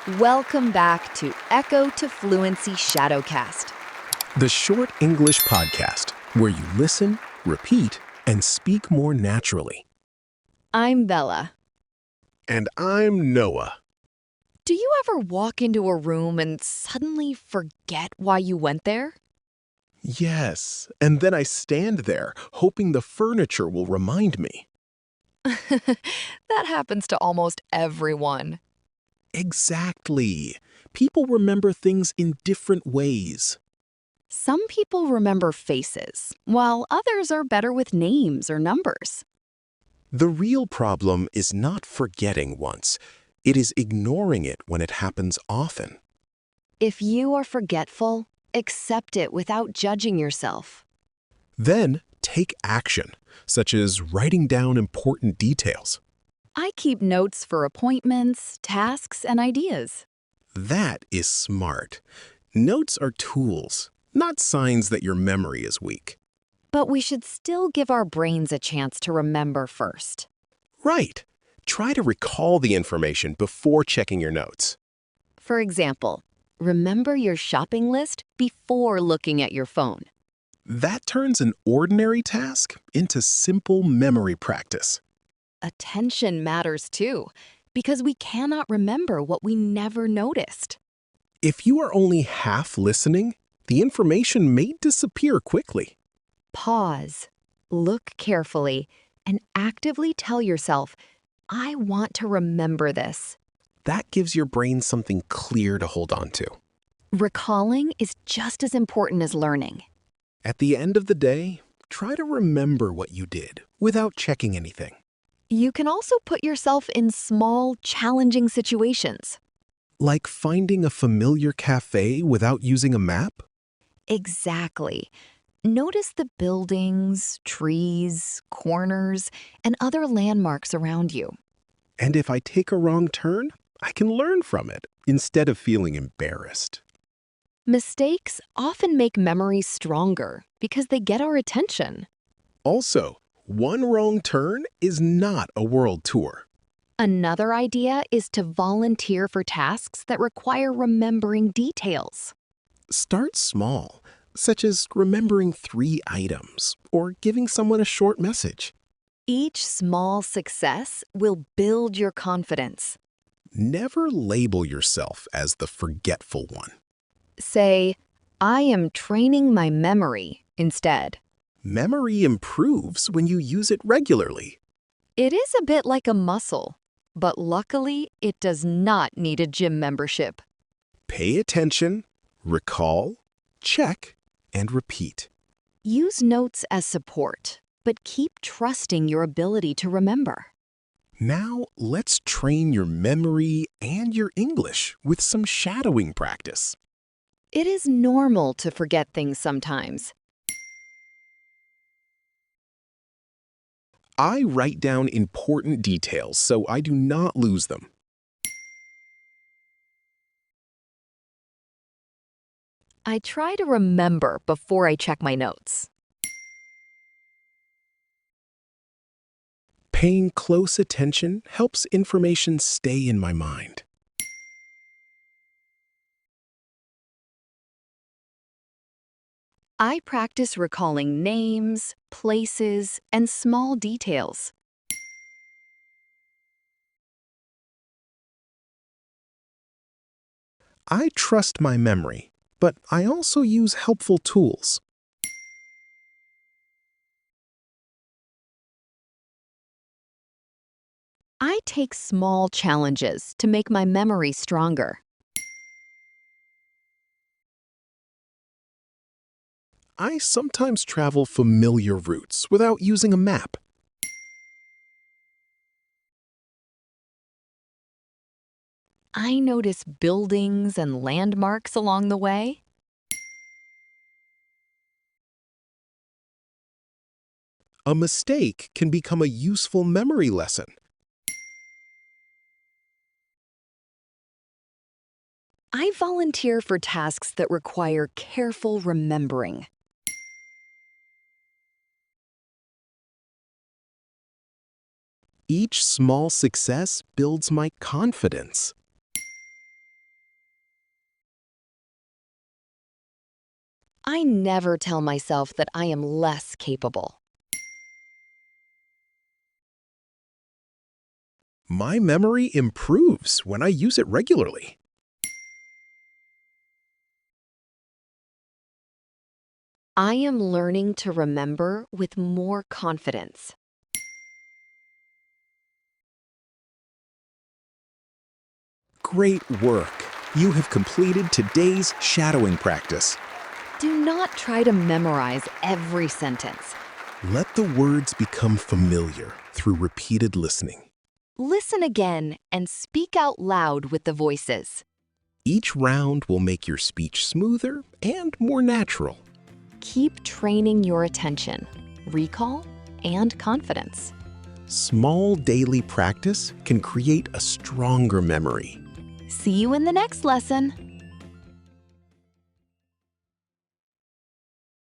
Welcome back to Echo to Fluency Shadowcast. The short English podcast where you listen, repeat, and speak more naturally. I'm Bella. And I'm Noah. Do you ever walk into a room and suddenly forget why you went there? Yes, and then I stand there, hoping the furniture will remind me. That happens to almost everyone. Exactly. People remember things in different ways. Some people remember faces, while others are better with names or numbers. The real problem is not forgetting once. It is ignoring it when it happens often. If you are forgetful, accept it without judging yourself. Then take action, such as writing down important details. I keep notes for appointments, tasks, and ideas. That is smart. Notes are tools, not signs that your memory is weak. But we should still give our brains a chance to remember first. Right. Try to recall the information before checking your notes. For example, remember your shopping list before looking at your phone. That turns an ordinary task into simple memory practice. Attention matters too, because we cannot remember what we never noticed. If you are only half listening, the information may disappear quickly. Pause, look carefully, and actively tell yourself, I want to remember this. That gives your brain something clear to hold on to. Recalling is just as important as learning. At the end of the day, try to remember what you did without checking anything. You can also put yourself in small, challenging situations. Like finding a familiar cafe without using a map? Exactly. Notice the buildings, trees, corners, and other landmarks around you. And if I take a wrong turn, I can learn from it instead of feeling embarrassed. Mistakes often make memories stronger because they get our attention. Also, one wrong turn is not a world tour. Another idea is to volunteer for tasks that require remembering details. Start small, such as remembering 3 items or giving someone a short message. Each small success will build your confidence. Never label yourself as the forgetful one. Say, I am training my memory instead. Memory improves when you use it regularly. It is a bit like a muscle, but luckily it does not need a gym membership. Pay attention, recall, check, and repeat. Use notes as support, but keep trusting your ability to remember. Now, let's train your memory and your English with some shadowing practice. It is normal to forget things sometimes. I write down important details so I do not lose them. I try to remember before I check my notes. Paying close attention helps information stay in my mind. I practice recalling names, places, and small details. I trust my memory, but I also use helpful tools. I take small challenges to make my memory stronger. I sometimes travel familiar routes without using a map. I notice buildings and landmarks along the way. A mistake can become a useful memory lesson. I volunteer for tasks that require careful remembering. Each small success builds my confidence. I never tell myself that I am less capable. My memory improves when I use it regularly. I am learning to remember with more confidence. Great work! You have completed today's shadowing practice. Do not try to memorize every sentence. Let the words become familiar through repeated listening. Listen again and speak out loud with the voices. Each round will make your speech smoother and more natural. Keep training your attention, recall, and confidence. Small daily practice can create a stronger memory. See you in the next lesson.